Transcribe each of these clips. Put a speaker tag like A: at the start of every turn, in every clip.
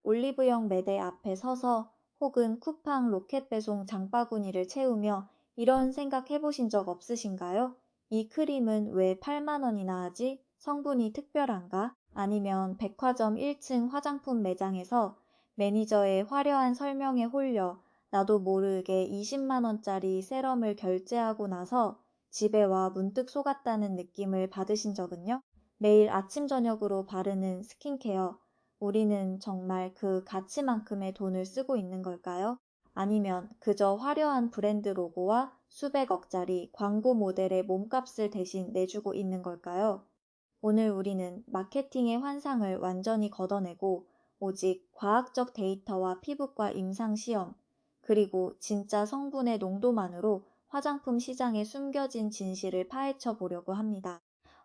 A: 올리브영 매대 앞에 서서 혹은 쿠팡 로켓 배송 장바구니를 채우며 이런 생각 해보신 적 없으신가요? 이 크림은 왜 8만 원이나 하지? 성분이 특별한가? 아니면 백화점 1층 화장품 매장에서 매니저의 화려한 설명에 홀려 나도 모르게 20만 원짜리 세럼을 결제하고 나서 집에 와 문득 속았다는 느낌을 받으신 적은요? 매일 아침 저녁으로 바르는 스킨케어, 우리는 정말 그 가치만큼의 돈을 쓰고 있는 걸까요? 아니면 그저 화려한 브랜드 로고와 수백억짜리 광고 모델의 몸값을 대신 내주고 있는 걸까요? 오늘 우리는 마케팅의 환상을 완전히 걷어내고 오직 과학적 데이터와 피부과 임상 시험, 그리고 진짜 성분의 농도만으로 화장품 시장에 숨겨진 진실을 파헤쳐 보려고 합니다.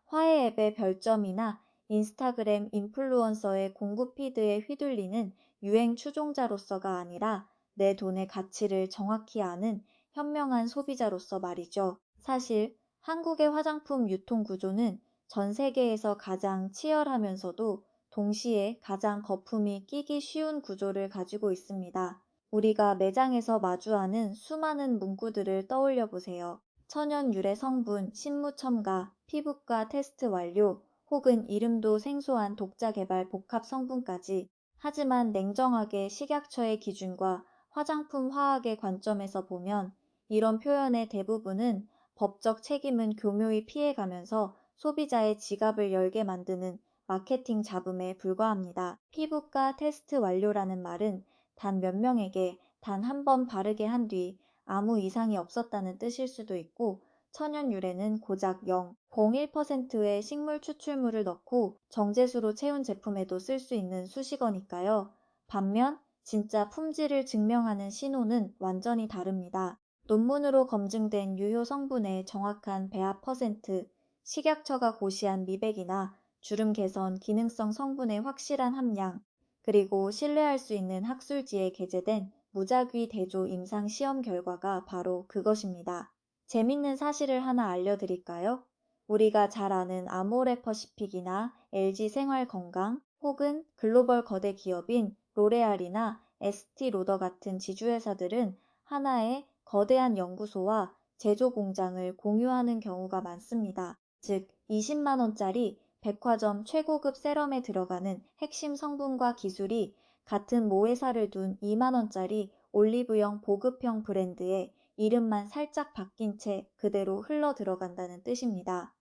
A: 화해 앱의 별점이나 인스타그램 인플루언서의 공구 피드에 휘둘리는 유행 추종자로서가 아니라 내 돈의 가치를 정확히 아는 현명한 소비자로서 말이죠. 사실 한국의 화장품 유통 구조는 전 세계에서 가장 치열하면서도 동시에 가장 거품이 끼기 쉬운 구조를 가지고 있습니다. 우리가 매장에서 마주하는 수많은 문구들을 떠올려 보세요. 천연 유래 성분, 신무 첨가, 피부과 테스트 완료, 혹은 이름도 생소한 독자 개발 복합 성분까지. 하지만 냉정하게 식약처의 기준과 화장품 화학의 관점에서 보면 이런 표현의 대부분은 법적 책임은 교묘히 피해가면서 소비자의 지갑을 열게 만드는 마케팅 잡음에 불과합니다. 피부과 테스트 완료라는 말은 단 몇 명에게 단 한 번 바르게 한 뒤 아무 이상이 없었다는 뜻일 수도 있고, 천연 유래는 고작 0.01%의 식물 추출물을 넣고 정제수로 채운 제품에도 쓸 수 있는 수식어니까요. 반면 진짜 품질을 증명하는 신호는 완전히 다릅니다. 논문으로 검증된 유효 성분의 정확한 배합 퍼센트, 식약처가 고시한 미백이나 주름 개선 기능성 성분의 확실한 함량, 그리고 신뢰할 수 있는 학술지에 게재된 무작위 대조 임상 시험 결과가 바로 그것입니다. 재밌는 사실을 하나 알려드릴까요? 우리가 잘 아는 아모레퍼시픽이나 LG생활건강 혹은 글로벌 거대 기업인 로레알이나 에스티로더 같은 지주회사들은 하나의 거대한 연구소와 제조 공장을 공유하는 경우가 많습니다. 즉, 20만 원짜리 백화점 최고급 세럼에 들어가는 핵심 성분과 기술이 같은 모회사를 둔 2만 원짜리 올리브영 보급형 브랜드에 이름만 살짝 바뀐 채 그대로 흘러 들어간다는 뜻입니다.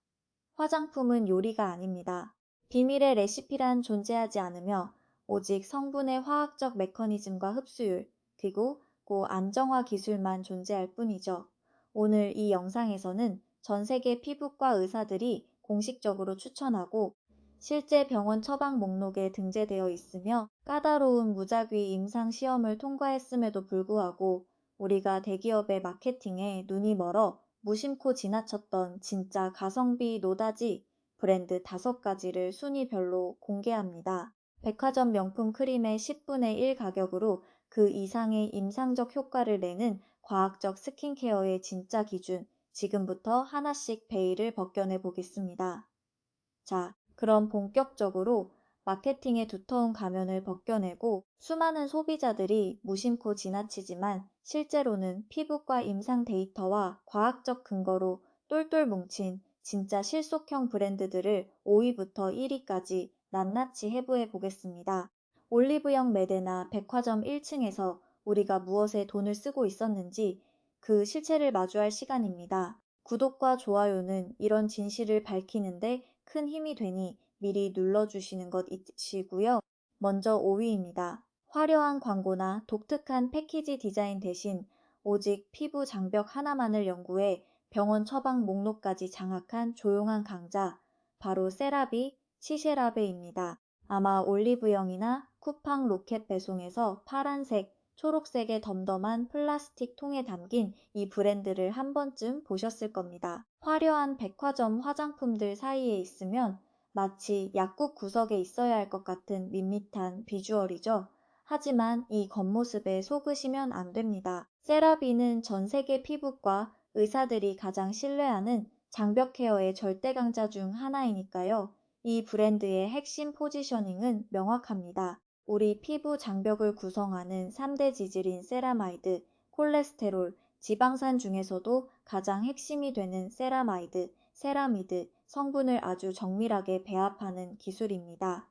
A: 화장품은 요리가 아닙니다. 비밀의 레시피란 존재하지 않으며 오직 성분의 화학적 메커니즘과 흡수율, 그리고 안정화 기술만 존재할 뿐이죠. 오늘 이 영상에서는 전 세계 피부과 의사들이 공식적으로 추천하고 실제 병원 처방 목록에 등재되어 있으며 까다로운 무작위 임상 시험을 통과했음에도 불구하고 우리가 대기업의 마케팅에 눈이 멀어 무심코 지나쳤던 진짜 가성비 노다지 브랜드 5가지를 순위별로 공개합니다. 백화점 명품 크림의 10분의 1 가격으로 그 이상의 임상적 효과를 내는 과학적 스킨케어의 진짜 기준, 지금부터 하나씩 베일을 벗겨내 보겠습니다. 자, 그럼 본격적으로 마케팅의 두터운 가면을 벗겨내고 수많은 소비자들이 무심코 지나치지만 실제로는 피부과 임상 데이터와 과학적 근거로 똘똘 뭉친 진짜 실속형 브랜드들을 5위부터 1위까지 낱낱이 해부해 보겠습니다. 올리브영 매대나 백화점 1층에서 우리가 무엇에 돈을 쓰고 있었는지 그 실체를 마주할 시간입니다. 구독과 좋아요는 이런 진실을 밝히는데 큰 힘이 되니 미리 눌러주시는 것 잊으시고요. 먼저 5위입니다. 화려한 광고나 독특한 패키지 디자인 대신 오직 피부 장벽 하나만을 연구해 병원 처방 목록까지 장악한 조용한 강자, 바로 세라비, 시쉐라베입니다. 아마 올리브영이나 쿠팡 로켓 배송에서 파란색, 초록색의 덤덤한 플라스틱 통에 담긴 이 브랜드를 한 번쯤 보셨을 겁니다. 화려한 백화점 화장품들 사이에 있으면 마치 약국 구석에 있어야 할 것 같은 밋밋한 비주얼이죠. 하지만 이 겉모습에 속으시면 안 됩니다. 세라비는 전 세계 피부과 의사들이 가장 신뢰하는 장벽 케어의 절대 강자 중 하나이니까요. 이 브랜드의 핵심 포지셔닝은 명확합니다. 우리 피부 장벽을 구성하는 3대 지질인 세라마이드, 콜레스테롤, 지방산 중에서도 가장 핵심이 되는 세라마이드, 세라미드 성분을 아주 정밀하게 배합하는 기술입니다.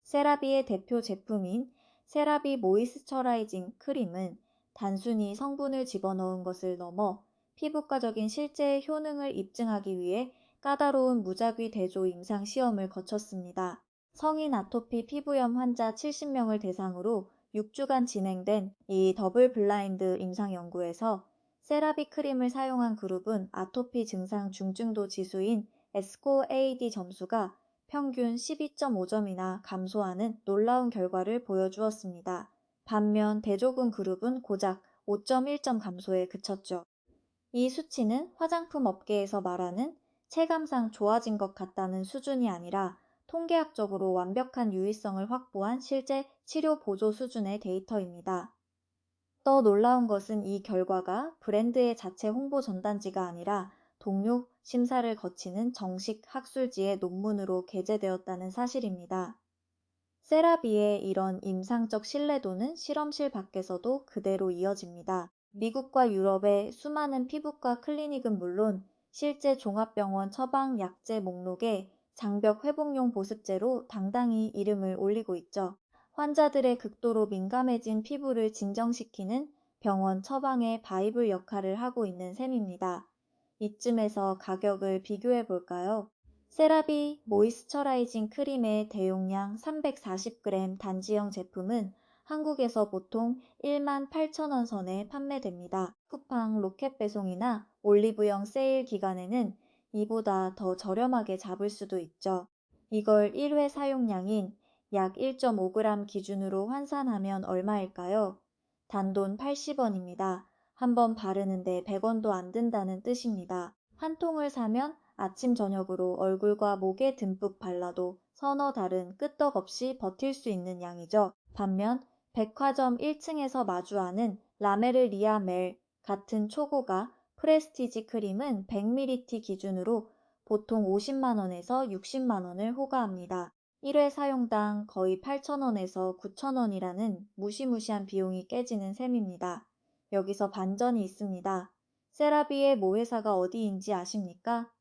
A: 세라비의 대표 제품인 세라비 모이스처라이징 크림은 단순히 성분을 집어넣은 것을 넘어 피부과적인 실제 효능을 입증하기 위해 까다로운 무작위 대조 임상 시험을 거쳤습니다. 성인 아토피 피부염 환자 70명을 대상으로 6주간 진행된 이 더블 블라인드 임상 연구에서 세라비 크림을 사용한 그룹은 아토피 증상 중증도 지수인 에스코 AD 점수가 평균 12.5점이나 감소하는 놀라운 결과를 보여주었습니다. 반면 대조군 그룹은 고작 5.1점 감소에 그쳤죠. 이 수치는 화장품 업계에서 말하는 체감상 좋아진 것 같다는 수준이 아니라 통계학적으로 완벽한 유의성을 확보한 실제 치료 보조 수준의 데이터입니다. 더 놀라운 것은 이 결과가 브랜드의 자체 홍보 전단지가 아니라 동료 심사를 거치는 정식 학술지의 논문으로 게재되었다는 사실입니다. 세라비의 이런 임상적 신뢰도는 실험실 밖에서도 그대로 이어집니다. 미국과 유럽의 수많은 피부과 클리닉은 물론 실제 종합병원 처방 약제 목록에 장벽 회복용 보습제로 당당히 이름을 올리고 있죠. 환자들의 극도로 민감해진 피부를 진정시키는 병원 처방의 바이블 역할을 하고 있는 셈입니다. 이쯤에서 가격을 비교해 볼까요? 세라비 모이스처라이징 크림의 대용량 340g 단지형 제품은 한국에서 보통 18,000원 선에 판매됩니다. 쿠팡 로켓 배송이나 올리브영 세일 기간에는 이보다 더 저렴하게 잡을 수도 있죠. 이걸 1회 사용량인 약 1.5g 기준으로 환산하면 얼마일까요? 단돈 80원입니다. 한번 바르는데 100원도 안 든다는 뜻입니다. 한 통을 사면 아침 저녁으로 얼굴과 목에 듬뿍 발라도 서너 달은 끄떡없이 버틸 수 있는 양이죠. 반면 백화점 1층에서 마주하는 라메르리아 멜 같은 초고가 프레스티지 크림은 100ml 기준으로 보통 50만원에서 60만원을 호가합니다. 1회 사용당 거의 8,000원에서 9,000원이라는 무시무시한 비용이 깨지는 셈입니다. 여기서 반전이 있습니다. 세라비의 모회사가 어디인지 아십니까?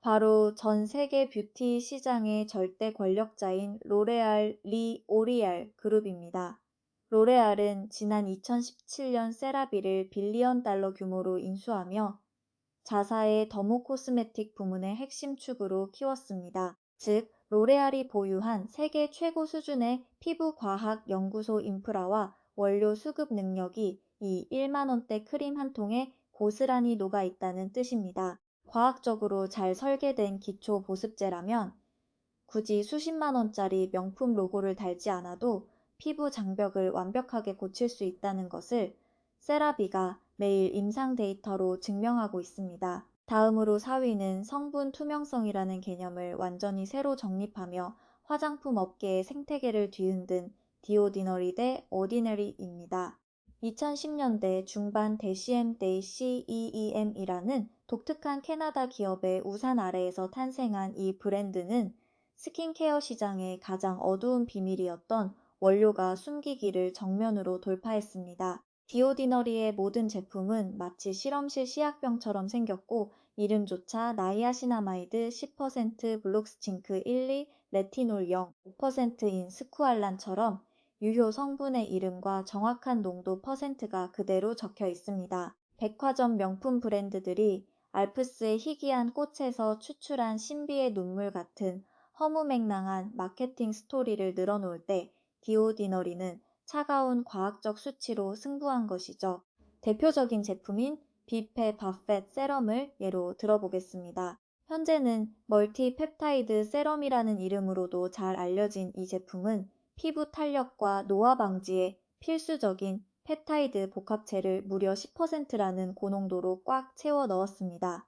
A: 바로 전 세계 뷰티 시장의 절대 권력자인 로레알 리 오리알 그룹입니다. 로레알은 지난 2017년 세라비를 빌리언 달러 규모로 인수하며 자사의 더모 코스메틱 부문의 핵심 축으로 키웠습니다. 즉, 로레알이 보유한 세계 최고 수준의 피부과학 연구소 인프라와 원료 수급 능력이 이 1만원대 크림 한 통에 고스란히 녹아 있다는 뜻입니다. 과학적으로 잘 설계된 기초 보습제라면 굳이 수십만 원짜리 명품 로고를 달지 않아도 피부 장벽을 완벽하게 고칠 수 있다는 것을 세라비가 매일 임상 데이터로 증명하고 있습니다. 다음으로 4위는 성분 투명성이라는 개념을 완전히 새로 정립하며 화장품 업계의 생태계를 뒤흔든 디오디너리 대 오디너리입니다. 2010년대 중반 데시엠 데이 CEEM이라는 독특한 캐나다 기업의 우산 아래에서 탄생한 이 브랜드는 스킨케어 시장의 가장 어두운 비밀이었던 원료가 숨기기를 정면으로 돌파했습니다. 디오디너리의 모든 제품은 마치 실험실 시약병처럼 생겼고 이름조차 나이아시나마이드 10% 블록스칭크 12 레티놀 0 5%인 스쿠알란처럼 유효 성분의 이름과 정확한 농도 퍼센트가 그대로 적혀 있습니다. 백화점 명품 브랜드들이 알프스의 희귀한 꽃에서 추출한 신비의 눈물 같은 허무맹랑한 마케팅 스토리를 늘어놓을 때 디오디너리는 차가운 과학적 수치로 승부한 것이죠. 대표적인 제품인 비페 바펫 세럼을 예로 들어보겠습니다. 현재는 멀티펩타이드 세럼이라는 이름으로도 잘 알려진 이 제품은 피부 탄력과 노화 방지에 필수적인 펩타이드 복합체를 무려 10%라는 고농도로 꽉 채워 넣었습니다.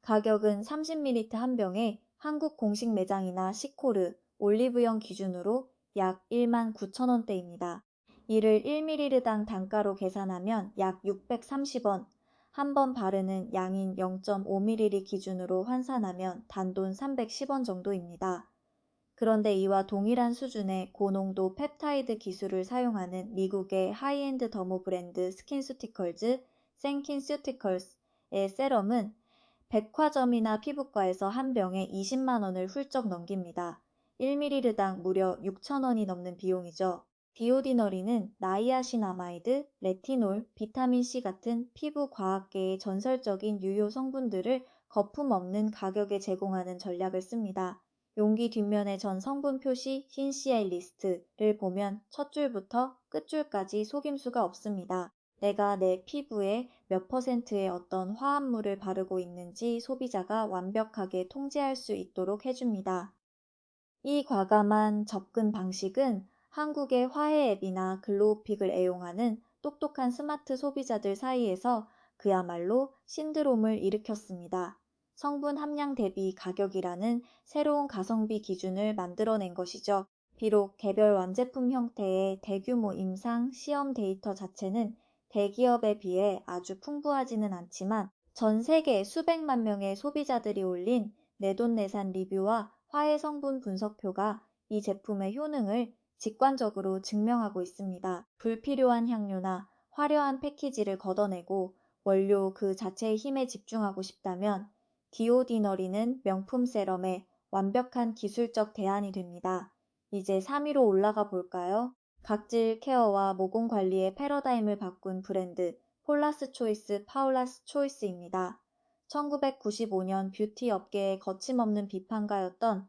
A: 가격은 30ml 한 병에 한국 공식 매장이나 시코르, 올리브영 기준으로 약 19,000원대입니다. 이를 1ml당 단가로 계산하면 약 630원, 한 번 바르는 양인 0.5ml 기준으로 환산하면 단돈 310원 정도입니다. 그런데 이와 동일한 수준의 고농도 펩타이드 기술을 사용하는 미국의 하이엔드 더모 브랜드 스킨수티컬즈, 생킨수티컬스의 세럼은 백화점이나 피부과에서 한 병에 20만 원을 훌쩍 넘깁니다. 1ml당 무려 6천 원이 넘는 비용이죠. 디오디너린은 나이아신아마이드, 레티놀, 비타민C 같은 피부 과학계의 전설적인 유효 성분들을 거품 없는 가격에 제공하는 전략을 씁니다. 용기 뒷면의 전 성분 표시 흰CI 리스트를 보면 첫 줄부터 끝 줄까지 속임수가 없습니다. 내가 내 피부에 몇 퍼센트의 어떤 화합물을 바르고 있는지 소비자가 완벽하게 통제할 수 있도록 해줍니다. 이 과감한 접근 방식은 한국의 화해 앱이나 글로우픽을 애용하는 똑똑한 스마트 소비자들 사이에서 그야말로 신드롬을 일으켰습니다. 성분 함량 대비 가격이라는 새로운 가성비 기준을 만들어낸 것이죠. 비록 개별 완제품 형태의 대규모 임상 시험 데이터 자체는 대기업에 비해 아주 풍부하지는 않지만 전 세계 수백만 명의 소비자들이 올린 내돈내산 리뷰와 화해 성분 분석표가 이 제품의 효능을 직관적으로 증명하고 있습니다. 불필요한 향료나 화려한 패키지를 걷어내고 원료 그 자체의 힘에 집중하고 싶다면 디오디너리는 명품 세럼의 완벽한 기술적 대안이 됩니다. 이제 3위로 올라가 볼까요? 각질 케어와 모공 관리의 패러다임을 바꾼 브랜드 폴라스 초이스 파울라스 초이스입니다. 1995년 뷰티 업계의 거침없는 비판가였던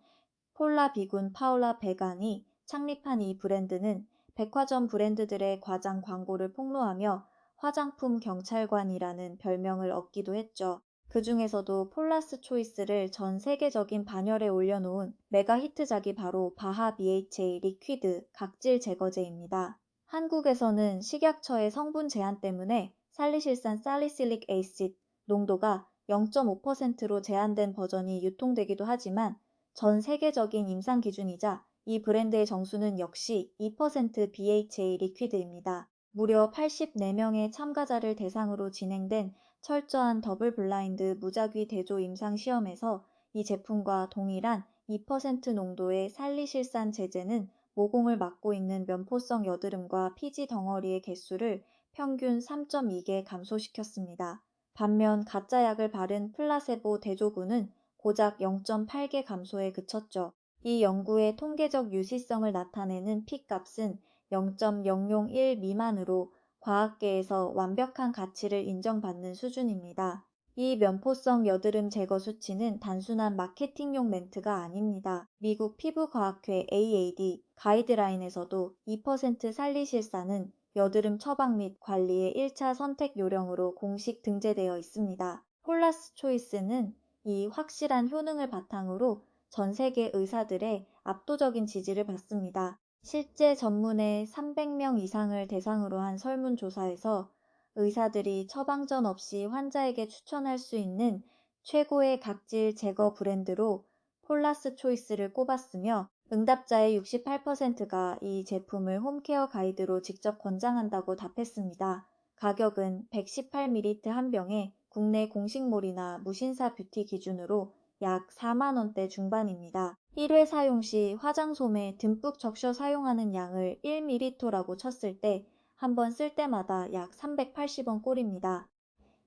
A: 폴라 비군 파울라 베간이 창립한 이 브랜드는 백화점 브랜드들의 과장 광고를 폭로하며 화장품 경찰관이라는 별명을 얻기도 했죠. 그 중에서도 폴라스 초이스를 전 세계적인 반열에 올려놓은 메가 히트작이 바로 바하 BHA 리퀴드 각질 제거제입니다. 한국에서는 식약처의 성분 제한 때문에 살리실산 살리실릭 에이시드 농도가 0.5%로 제한된 버전이 유통되기도 하지만 전 세계적인 임상 기준이자 이 브랜드의 정수는 역시 2% BHA 리퀴드입니다. 무려 84명의 참가자를 대상으로 진행된 철저한 더블 블라인드 무작위 대조 임상 시험에서 이 제품과 동일한 2% 농도의 살리실산 제제는 모공을 막고 있는 면포성 여드름과 피지 덩어리의 개수를 평균 3.2개 감소시켰습니다. 반면 가짜 약을 바른 플라세보 대조군은 고작 0.8개 감소에 그쳤죠. 이 연구의 통계적 유시성을 나타내는 P값은 0.001 미만으로 과학계에서 완벽한 가치를 인정받는 수준입니다. 이 면포성 여드름 제거 수치는 단순한 마케팅용 멘트가 아닙니다. 미국 피부과학회 AAD 가이드라인에서도 2% 살리실산은 여드름 처방 및 관리의 1차 선택 요령으로 공식 등재되어 있습니다. 폴라스 초이스는 이 확실한 효능을 바탕으로 전 세계 의사들의 압도적인 지지를 받습니다. 실제 전문의 300명 이상을 대상으로 한 설문조사에서 의사들이 처방전 없이 환자에게 추천할 수 있는 최고의 각질 제거 브랜드로 폴라스 초이스를 꼽았으며 응답자의 68%가 이 제품을 홈케어 가이드로 직접 권장한다고 답했습니다. 가격은 118ml 한 병에 국내 공식몰이나 무신사 뷰티 기준으로 약 4만 원대 중반입니다. 1회 사용 시 화장솜에 듬뿍 적셔 사용하는 양을 1ml라고 쳤을 때 한 번 쓸 때마다 약 380원 꼴입니다.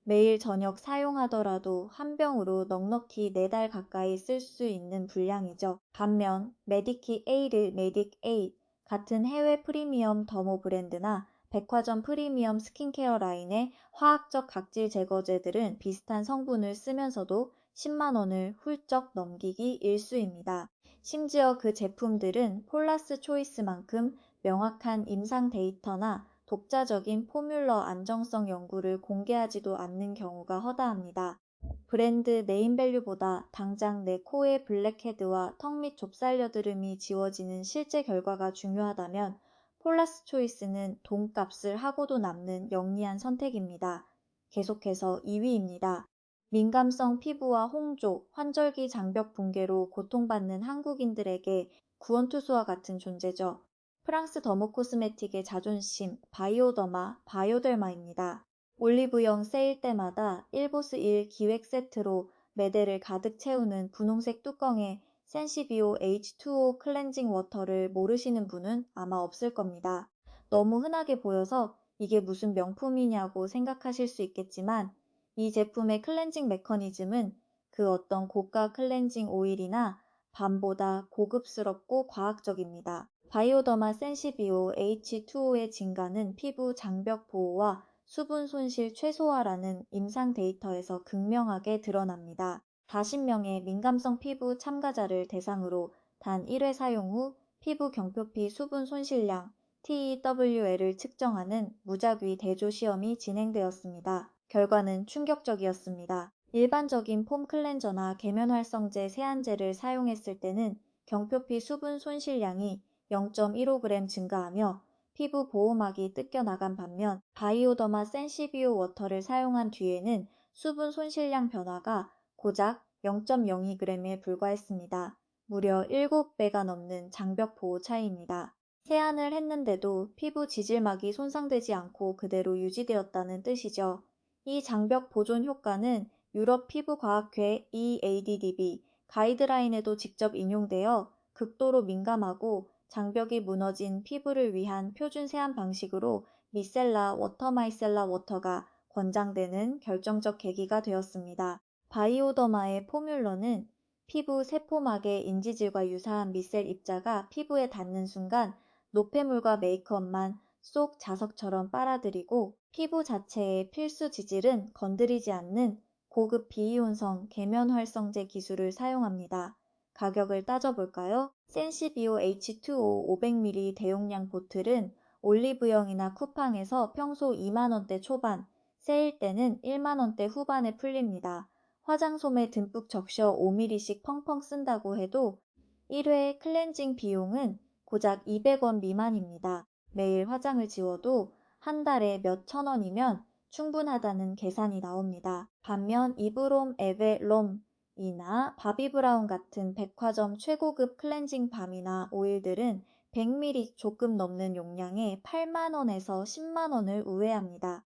A: 매일 저녁 사용하더라도 한 병으로 넉넉히 4달 가까이 쓸 수 있는 분량이죠. 반면 메디키 에이르 메딕 에잇 같은 해외 프리미엄 더모 브랜드나 백화점 프리미엄 스킨케어 라인의 화학적 각질 제거제들은 비슷한 성분을 쓰면서도 10만 원을 훌쩍 넘기기 일쑤입니다. 심지어 그 제품들은 폴라스 초이스만큼 명확한 임상 데이터나 독자적인 포뮬러 안정성 연구를 공개하지도 않는 경우가 허다합니다. 브랜드 네임밸류보다 당장 내 코의 블랙헤드와 턱 및 좁쌀 여드름이 지워지는 실제 결과가 중요하다면 폴라스 초이스는 돈값을 하고도 남는 영리한 선택입니다. 계속해서 2위입니다. 민감성 피부와 홍조, 환절기 장벽 붕괴로 고통받는 한국인들에게 구원투수와 같은 존재죠. 프랑스 더모코스메틱의 자존심, 바이오더마, 바이오델마입니다. 올리브영 세일 때마다 1보스 1 기획 세트로 매대를 가득 채우는 분홍색 뚜껑에 센시비오 H2O 클렌징 워터를 모르시는 분은 아마 없을 겁니다. 너무 흔하게 보여서 이게 무슨 명품이냐고 생각하실 수 있겠지만 이 제품의 클렌징 메커니즘은 그 어떤 고가 클렌징 오일이나 밤보다 고급스럽고 과학적입니다. 바이오더마 센시비오 H2O의 증가는 피부 장벽 보호와 수분 손실 최소화라는 임상 데이터에서 극명하게 드러납니다. 40명의 민감성 피부 참가자를 대상으로 단 1회 사용 후 피부 경표피 수분 손실량 TEWL을 측정하는 무작위 대조 시험이 진행되었습니다. 결과는 충격적이었습니다. 일반적인 폼 클렌저나 계면활성제 세안제를 사용했을 때는 경표피 수분 손실량이 0.15g 증가하며 피부 보호막이 뜯겨나간 반면 바이오더마 센시비오 워터를 사용한 뒤에는 수분 손실량 변화가 고작 0.02g에 불과했습니다. 무려 7배가 넘는 장벽 보호 차이입니다. 세안을 했는데도 피부 지질막이 손상되지 않고 그대로 유지되었다는 뜻이죠. 이 장벽 보존 효과는 유럽 피부과학회 EADDB 가이드라인에도 직접 인용되어 극도로 민감하고 장벽이 무너진 피부를 위한 표준 세안 방식으로 미셀라 워터마이셀라 워터가 권장되는 결정적 계기가 되었습니다. 바이오더마의 포뮬러는 피부 세포막의 인지질과 유사한 미셀 입자가 피부에 닿는 순간 노폐물과 메이크업만 쏙 자석처럼 빨아들이고 피부 자체의 필수 지질은 건드리지 않는 고급 비이온성 계면활성제 기술을 사용합니다. 가격을 따져볼까요? 센시비오 H2O 500ml 대용량 보틀은 올리브영이나 쿠팡에서 평소 2만원대 초반, 세일 때는 1만원대 후반에 풀립니다. 화장솜에 듬뿍 적셔 5ml씩 펑펑 쓴다고 해도 1회 클렌징 비용은 고작 200원 미만입니다. 매일 화장을 지워도 한 달에 몇 천 원이면 충분하다는 계산이 나옵니다. 반면 이브롬 에베롬이나 바비브라운 같은 백화점 최고급 클렌징 밤이나 오일들은 100ml 조금 넘는 용량에 8만 원에서 10만 원을 우회합니다.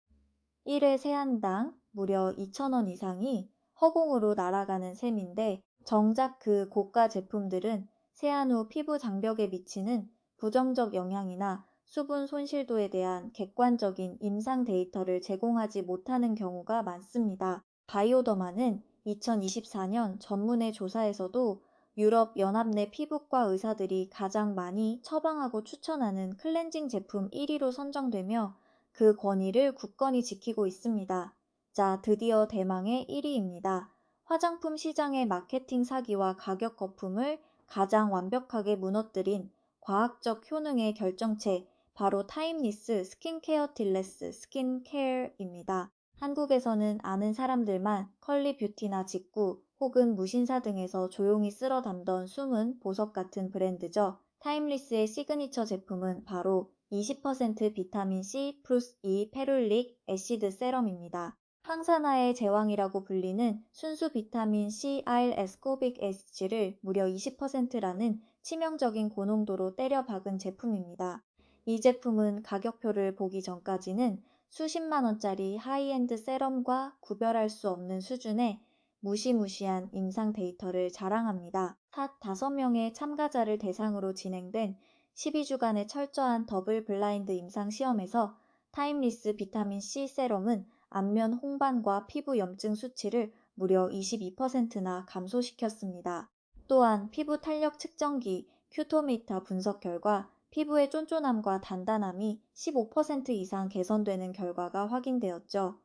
A: 1회 세안당 무려 2,000원 이상이 허공으로 날아가는 셈인데 정작 그 고가 제품들은 세안 후 피부 장벽에 미치는 부정적 영향이나 수분 손실도에 대한 객관적인 임상 데이터를 제공하지 못하는 경우가 많습니다. 바이오더마는 2024년 전문의 조사에서도 유럽 연합 내 피부과 의사들이 가장 많이 처방하고 추천하는 클렌징 제품 1위로 선정되며 그 권위를 굳건히 지키고 있습니다. 자, 드디어 대망의 1위입니다. 화장품 시장의 마케팅 사기와 가격 거품을 가장 완벽하게 무너뜨린 과학적 효능의 결정체, 바로 타임리스 스킨케어 딜레스 스킨케어입니다. 한국에서는 아는 사람들만 컬리 뷰티나 직구 혹은 무신사 등에서 조용히 쓸어 담던 숨은 보석 같은 브랜드죠. 타임리스의 시그니처 제품은 바로 20% 비타민C 플러스 E 페룰릭 애시드 세럼입니다. 항산화의 제왕이라고 불리는 순수 비타민 C, 알, 에스코빅 애시드를 무려 20%라는 치명적인 고농도로 때려 박은 제품입니다. 이 제품은 가격표를 보기 전까지는 수십만 원짜리 하이엔드 세럼과 구별할 수 없는 수준의 무시무시한 임상 데이터를 자랑합니다. 탓 5명의 참가자를 대상으로 진행된 12주간의 철저한 더블 블라인드 임상 시험에서 타임리스 비타민 C 세럼은 안면 홍반과 피부 염증 수치를 무려 22%나 감소시켰습니다. 또한 피부 탄력 측정기 큐토미터 분석 결과 피부의 쫀쫀함과 단단함이 15% 이상 개선되는 결과가 확인되었죠.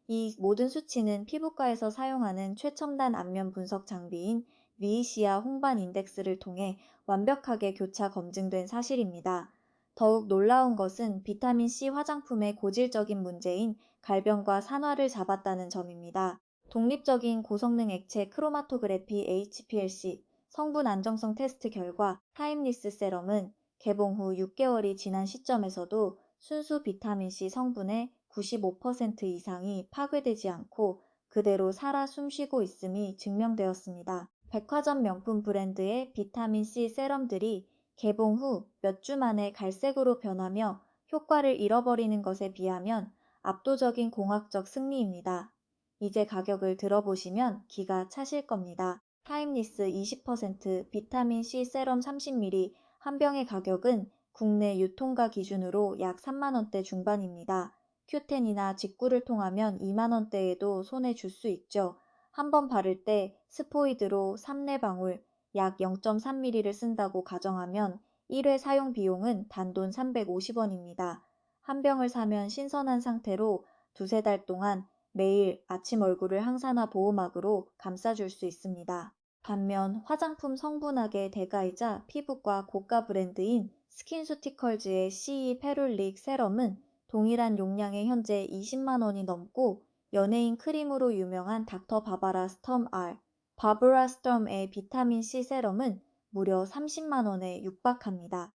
A: 이 모든 수치는 피부과에서 사용하는 최첨단 안면 분석 장비인 위이시아 홍반 인덱스를 통해 완벽하게 교차 검증된 사실입니다. 더욱 놀라운 것은 비타민C 화장품의 고질적인 문제인 갈변과 산화를 잡았다는 점입니다. 독립적인 고성능 액체 크로마토그래피 HPLC 성분 안정성 테스트 결과 타임리스 세럼은 개봉 후 6개월이 지난 시점에서도 순수 비타민C 성분의 95% 이상이 파괴되지 않고 그대로 살아 숨쉬고 있음이 증명되었습니다. 백화점 명품 브랜드의 비타민C 세럼들이 개봉 후 몇 주 만에 갈색으로 변하며 효과를 잃어버리는 것에 비하면 압도적인 공학적 승리입니다. 이제 가격을 들어보시면 기가 차실 겁니다. 타임리스 20%, 비타민C 세럼 30ml, 한 병의 가격은 국내 유통가 기준으로 약 3만 원대 중반입니다. 큐텐이나 직구를 통하면 2만 원대에도 손에 줄 수 있죠. 한 번 바를 때 스포이드로 3-4방울, 약 0.3ml를 쓴다고 가정하면 1회 사용 비용은 단돈 350원입니다. 한 병을 사면 신선한 상태로 두세 달 동안 매일 아침 얼굴을 항산화 보호막으로 감싸줄 수 있습니다. 반면 화장품 성분학의 대가이자 피부과 고가 브랜드인 스킨수티컬즈의 CE 페룰릭 세럼은 동일한 용량에 현재 20만 원이 넘고, 연예인 크림으로 유명한 닥터 바바라 스톰 R, 바브라 스톰의 비타민C 세럼은 무려 30만 원에 육박합니다.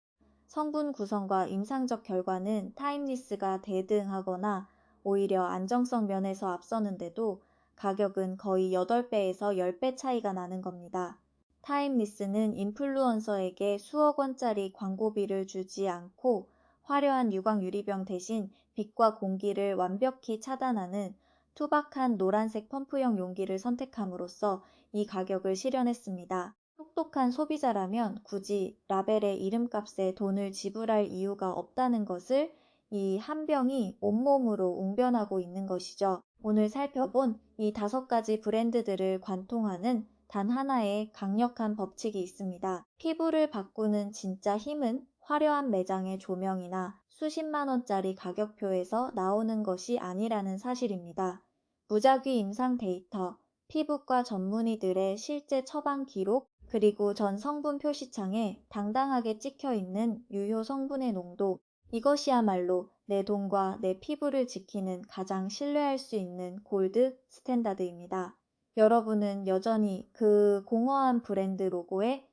A: 성분 구성과 임상적 결과는 타임리스가 대등하거나 오히려 안정성 면에서 앞서는데도 가격은 거의 8배에서 10배 차이가 나는 겁니다. 타임리스는 인플루언서에게 수억 원짜리 광고비를 주지 않고 화려한 유광 유리병 대신 빛과 공기를 완벽히 차단하는 투박한 노란색 펌프형 용기를 선택함으로써 이 가격을 실현했습니다. 똑똑한 소비자라면 굳이 라벨의 이름값에 돈을 지불할 이유가 없다는 것을 이 한 병이 온몸으로 웅변하고 있는 것이죠. 오늘 살펴본 이 5가지 브랜드들을 관통하는 단 하나의 강력한 법칙이 있습니다. 피부를 바꾸는 진짜 힘은 화려한 매장의 조명이나 수십만 원짜리 가격표에서 나오는 것이 아니라는 사실입니다. 무작위 임상 데이터, 피부과 전문의들의 실제 처방 기록, 그리고 전 성분 표시창에 당당하게 찍혀 있는 유효 성분의 농도, 이것이야말로 내 돈과 내 피부를 지키는 가장 신뢰할 수 있는 골드 스탠다드입니다. 여러분은 여전히 그 공허한 브랜드 로고에